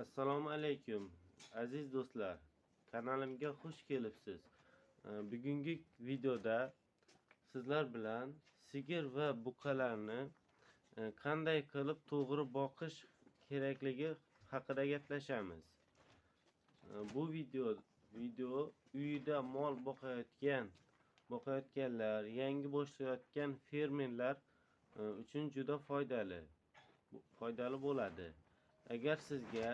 Assalomu alaykum aziz do'stlar. Kanalimga xush kelibsiz. Bugungi videoda sizlar bilan sigir va buqalarni qanday qilib to'g'ri boqish kerakligi haqida gaplashamiz. Bu video uyida mol boqayotganlar, yangi boshlayotgan fermerlar uchun juda foydali bo'ladi. Agar sizga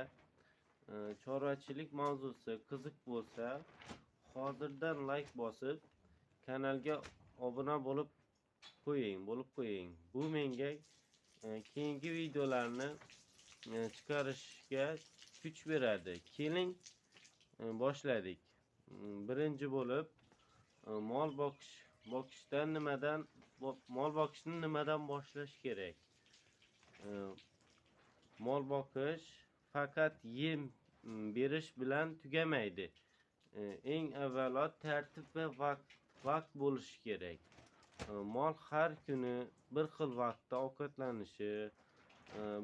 chorvachilik mavzusi qiziq bo'lsa, hozirdan like bosib, kanalga obuna bo'lib qo'ying. Bu menga keyingi videolarni chiqarishga kuch beradi. Keling, boshladik. Birinchi bo'lib mol boqishni nimadan boshlash kerak? Mol boqish faqat yem berish bilan tugamaydi. Eng avvalo tartib va vaqt bo'lishi kerak. Mol har kuni bir xil vaqtda ovqatlanishi,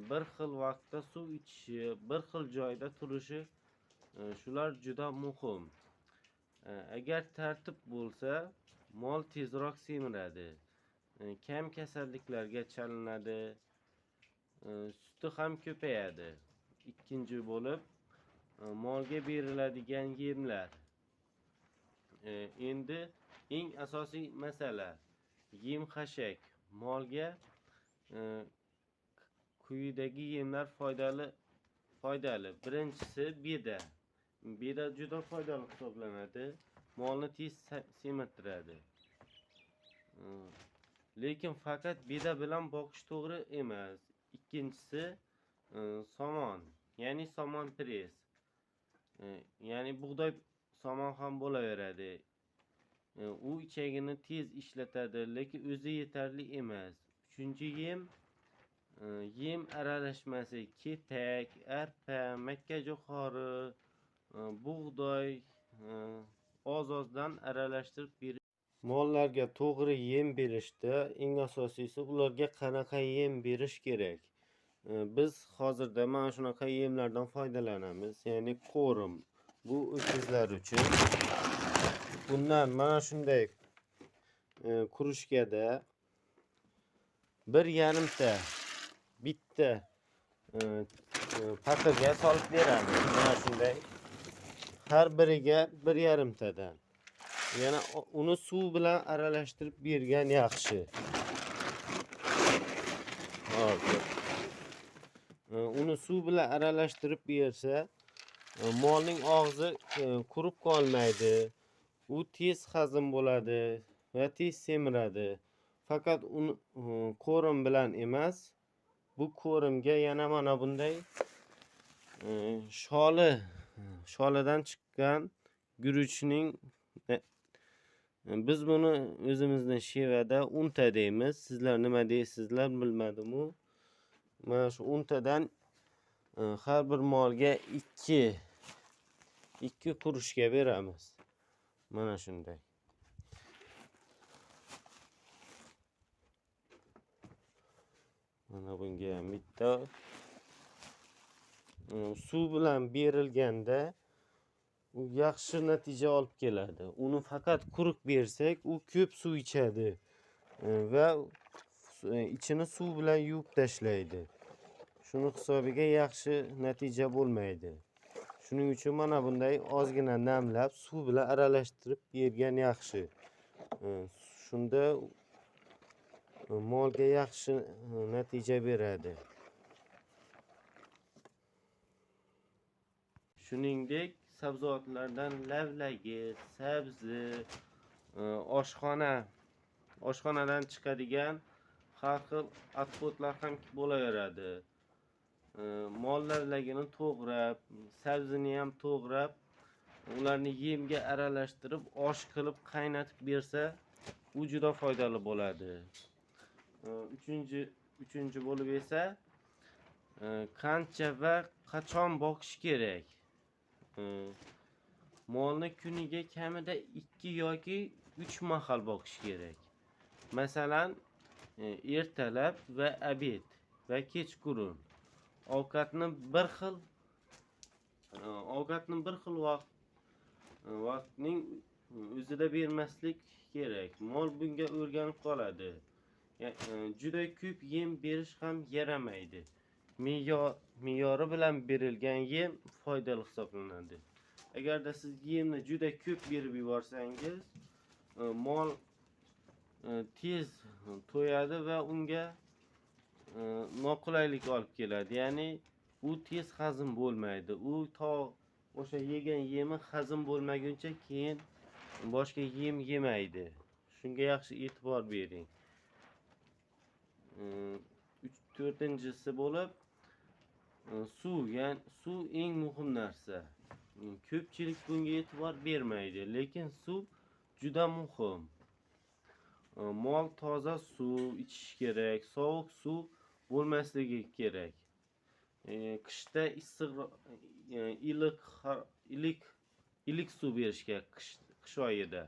bir xil vaqtda suv ichishi, bir xil joyda turishi, shular juda muhim. Agar tartib bo'lsa, mol tezroq semiradi, kam kasalliklarga chalinadi, suti ham ko'payadi. Ikkinchi bo'lib, molga beriladigan yemlar. Endi eng asosiy masala yem-xashak. Molga quyidagi yemlar foydali. Birinchisi beda. Beda juda foydali hisoblanadi. Molni tez semirtiradi. Lekin faqat beda bilan boqish to'g'ri emas. Ikkinchisi somon, ya'ni somon pres. Ya'ni bug'doy somon ham bo'laveradi. U ichagini tez ishlatadi, lekin o'zi yetarli emas. Uchinchi yem aralashmasi: ketak, arpa, makkajo'xori, bug'doy oz-ozdan aralashtirib berish. Mollarga to'g'ri yem berishda eng asosiysi ularga qanaqa yem berish kerak. Biz hozirda mana shunaqa yemlardan foydalanamiz, ya'ni qo'rim. Bu o'kizlar uchun. Bundan mana shunday kurushkada 1,5 bitta paqirga solib beramiz. Mana shunday har biriga 1,5 tadan. Yana uni suv bilan aralashtirib bergan yaxshi. Uni suv bilan aralashtirib bersa, molning og'zi qurib qolmaydi. U tez hazm bo'ladi va tez semiradi. Faqat uni qo'rim bilan emas, bu qo'rimga yana mana bunday sholidan chiqqan guruchning, biz buni o'zimizning shevada unta deymiz. Sizlar nima deysizlar bilmadim. Mana shu untadan har bir molga 2 qurushga beramiz. Mana shunday. Mana bunga ham bitta. Suv bilan berilganda u yaxshi natija olib keladi. Uni faqat quruq bersak, u ko'p suv ichadi va ichini suv bilan yuvib tashlaydi. Shuni hisobiga yaxshi natija bo'lmaydi. Shuning uchun mana bunday ozgina namlab suv bilan aralashtirib bergan yaxshi. Shunda molga yaxshi natija beradi. Shuningdek, sabzavotlardan lavlagi, sabzi, oshxonadan chiqadigan har xil otxotlar ham bo'laveradi. Mol lavlagini to'g'rab, sabzini ham to'g'rab, ularni yemga aralashtirib, osh qilib qaynatib bersa, u juda foydali bo'ladi. Uchinchi bo'lib esa qancha va qachon boqish kerak. Molni kuniga kamida 2 yoki 3 mahal boqish kerak. Masalan, ertalab va obed va kechqurun ovqatni bir xil ovqatni bir xil vaqtning o'zida bermaslik kerak. Mol bunga o'rganib qoladi. Juda ko'p yem berish ham yaramaydi. Me'yori bilan berilgan yem foydali hisoblanadi. Agarda siz yemni juda ko'p berib yuborsangiz, mol tez to'yadi va unga noqulaylik olib keladi. Ya'ni u tez hazm bo'lmaydi. U o'sha yegan yemi hazm bo'lmaguncha keyin boshqa yem yemaydi. Shunga yaxshi e'tibor bering. 4-tinchisi bo'lib suv. Ya'ni suv eng muhim narsa. Ko'pchilik bunga e'tibor bermaydi, lekin suv juda muhim. Mol toza suv ichish kerak, sovuq suv bo'lmasligi kerak. Qishda issiqroq, iliq suv berish kerak qish oyida.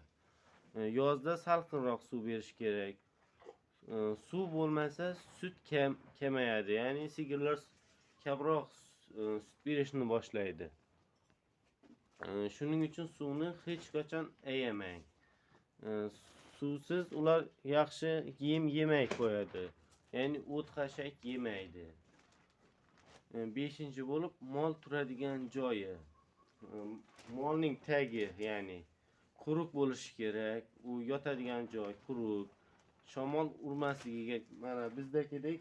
Yozda salqinroq suv berish kerak. Suv bo'lmasa sut kamayadi, ya'ni sigirlar kamroq sut berishni boshlaydi. Shuning uchun suvni hech qachon ayamang. Suvsiz ular yaxshi yem yemay qo'yadi. Ya'ni o't xashak yemaydi. 5-chi bo'lib mol turadigan joyi. Molning tagi, ya'ni quruq bo'lishi kerak. U yotadigan joy quruq. Shamol urmasligiga, mana bizdagidek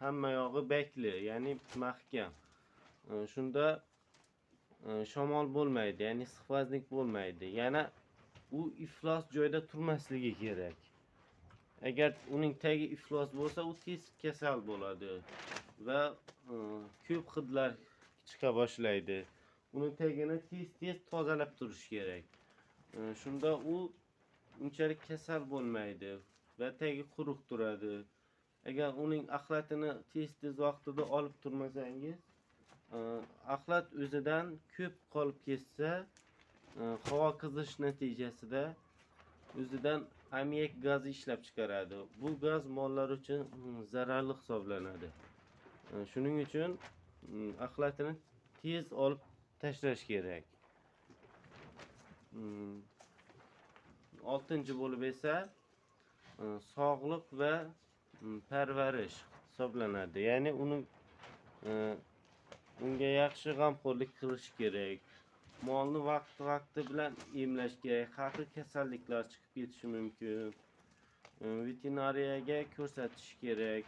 hamma yog'i bakli, ya'ni mahkam. Shunda shamol bo'lmaydi, ya'ni issiqvazlik bo'lmaydi. Yana u iflos joyda turmasligi kerak. Agar uning tagi iflos bo'lsa, u tez kasal bo'ladi va ko'p hidlar chiqa boshlaydi. Uning tagini tez tozalab turish kerak. Shunda u unchalik kasal bo'lmaydi va tagi quruq turadi. Agar uning axlatini tez vaqtida olib turmasangiz, axlat o'zidan ko'p qolib ketsa, havo qizish natijasida o'zidan ammiak gazi ishlab chiqaradi. Bu gaz mollar uchun zararli hisoblanadi. Shuning uchun axlatini tez olib tashlash kerak. 6-chi bo'lib esa sog'liq va parvarish hisoblanadi. Ya'ni unga yaxshi g'amxo'rlik qilish kerak. Molni vaqti bilan emlash kerak. Har xil kasalliklar chiqib ketishi mumkin. Veterinariyaga ko'rsatish kerak.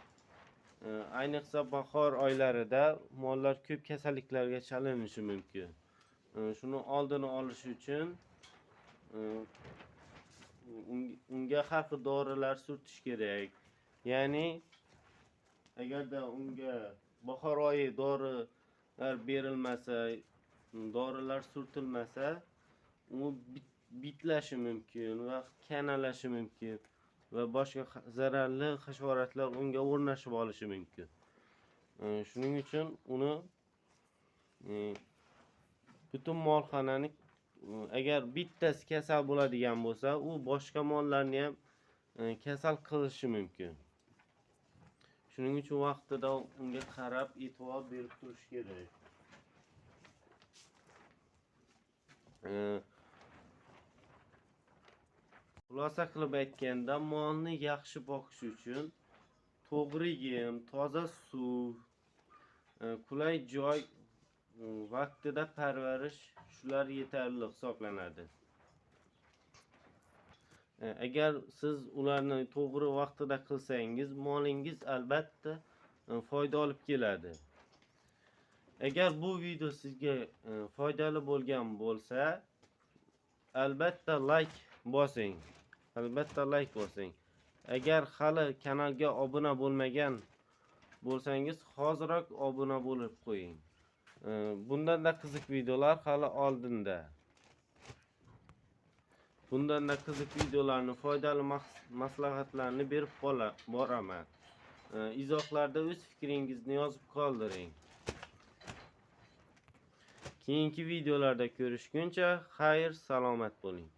Ayniqsa bahor oylarida mollar ko'p kasalliklarga chalinishi mumkin. Shuni oldini olish uchun unga har xil dorilar surtish kerak. Ya'ni agarda unga bahor oyi dorilar berilmasa, dorilar surtilmasa, u bitlashi mumkin va kanalashi mumkin va boshqa zararli hasharotlar unga o'rnashib olishi mumkin. Shuning uchun uni butun molxonani, agar bittasi kasal bo'ladigan bo'lsa, u boshqa mollarni ham kasal qilishi mumkin. Shuning uchun vaqtida unga qarab e'tibor berib turish kerak. Xulosa qilib aytganda, molni yaxshi boqish uchun to'g'ri yem, toza suv, qulay joy, vaqtida parvarish, shular yetarli hisoblanadi. Agar siz ularni to'g'ri vaqtida qilsangiz, molingiz albatta foyda olib keladi. Agar bu video sizga foydali bo'lgan bo'lsa, albatta like bosing. Agar hali kanalga obuna bo'lmagan bo'lsangiz, hoziroq obuna bo'lib qo'ying. Bundan-da qiziq videolar hali oldinda. Bundan-da qiziq videolarni, foydali maslahatlarni berib boraman. Izohlarda o'z fikringizni yozib qoldiring. Keyingi videolarda ko'rishguncha xayr, salomat bo'ling.